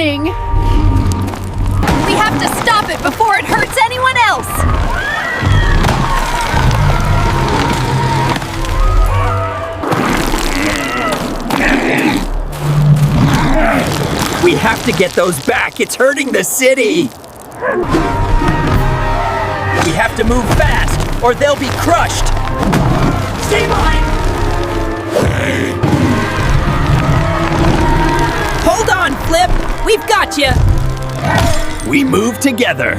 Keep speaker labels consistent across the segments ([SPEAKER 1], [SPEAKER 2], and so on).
[SPEAKER 1] happening? We have to stop it before it hurts anyone else!
[SPEAKER 2] We have to get those back. It's hurting the city. We have to move fast, or they'll be crushed. Stay behind. Hold on, Flip. We've got you. We move together.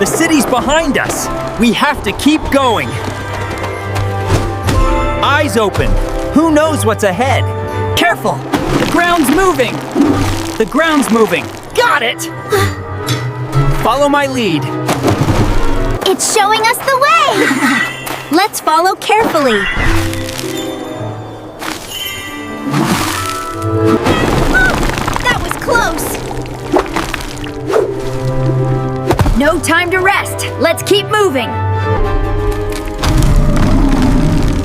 [SPEAKER 2] The city's behind us. We have to keep going. Eyes open. Who knows what's ahead? Careful. The ground's moving. The ground's moving. Got it! Follow my lead.
[SPEAKER 3] It's showing us the way! Let's follow carefully.
[SPEAKER 1] Oh, that was close! No time to rest. Let's keep moving.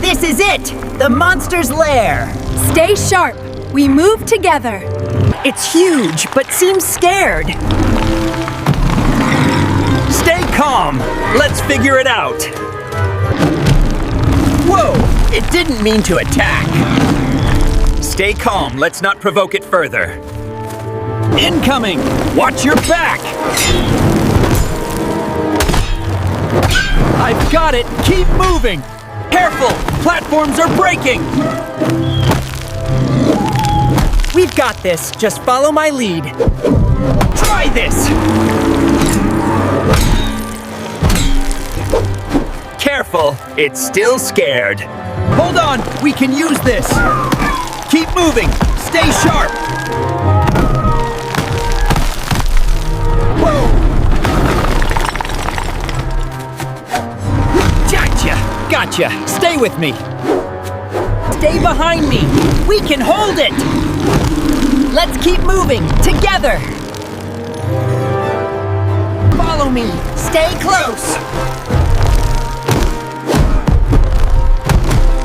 [SPEAKER 2] This is it! The monster's lair!
[SPEAKER 1] Stay sharp. We move together.
[SPEAKER 2] It's huge, but seems scared. Stay calm. Let's figure it out. Whoa! It didn't mean to attack. Stay calm. Let's not provoke it further. Incoming! Watch your back! I've got it! Keep moving! Careful! Platforms are breaking! We've got this. Just follow my lead. Try this! Careful! It's still scared. Hold on! We can use this! Keep moving! Stay sharp! Whoa! Gotcha! Stay with me! Stay behind me! We can hold it! Let's keep moving, together! Follow me! Stay close!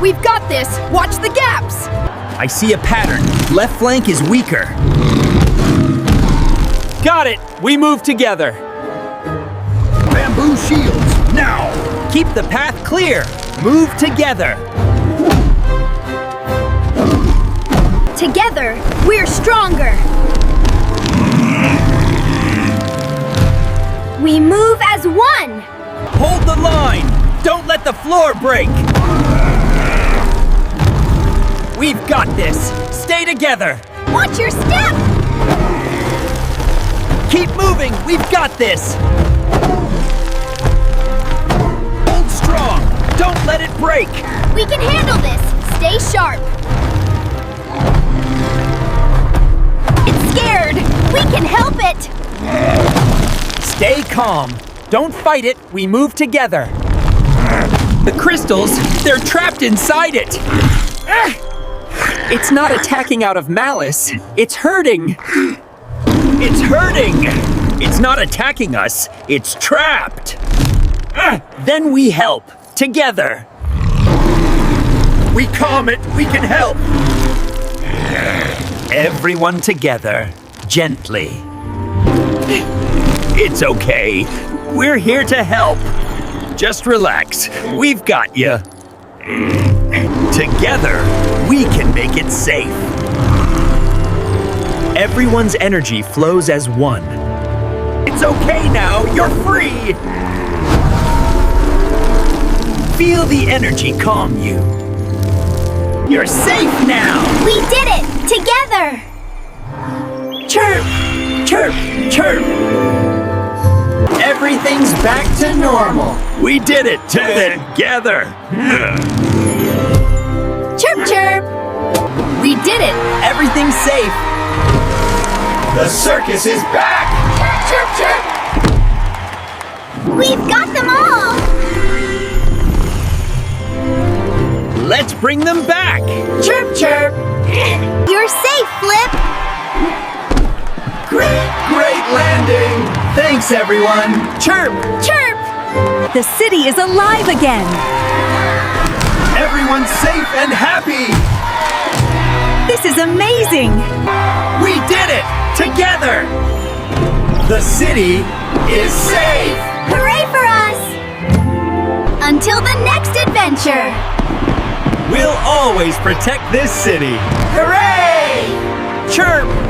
[SPEAKER 1] We've got this! Watch the gaps!
[SPEAKER 2] I see a pattern. Left flank is weaker. Got it! We move together! Bamboo shields, now! Keep the path clear! Move together!
[SPEAKER 3] Together, we're stronger! We move as one!
[SPEAKER 2] Hold the line! Don't let the floor break! We've got this! Stay together!
[SPEAKER 3] Watch your step!
[SPEAKER 2] Keep moving! We've got this! Hold strong! Don't let it break!
[SPEAKER 3] We can handle this! Stay sharp! It's scared! We can help it!
[SPEAKER 2] Stay calm! Don't fight it! We move together! The crystals, they're trapped inside it! It's not attacking out of malice. It's hurting! It's hurting! It's not attacking us. It's trapped! Then we help. Together. We calm it. We can help. Everyone together. Gently. It's okay. We're here to help. Just relax. We've got you. Together, we can make it safe. Everyone's energy flows as one. It's okay now. You're free. Feel the energy calm you. You're safe now!
[SPEAKER 3] We did it! Together!
[SPEAKER 2] Chirp! Chirp! Chirp! Everything's back to normal. We did it together.
[SPEAKER 3] Chirp, chirp!
[SPEAKER 1] We did it!
[SPEAKER 2] Everything's safe. The circus is back!
[SPEAKER 3] Chirp, chirp! We've got them all!
[SPEAKER 2] Let's bring them back!
[SPEAKER 1] Chirp, chirp!
[SPEAKER 3] You're safe, Flip!
[SPEAKER 2] Great landing! Thanks, everyone! Chirp!
[SPEAKER 3] Chirp!
[SPEAKER 1] The city is alive again!
[SPEAKER 2] Everyone's safe and happy!
[SPEAKER 1] This is amazing!
[SPEAKER 2] We did it! Together! The city is safe!
[SPEAKER 3] Hooray for us! Until the next adventure!
[SPEAKER 2] We'll always protect this city! Hooray! Chirp!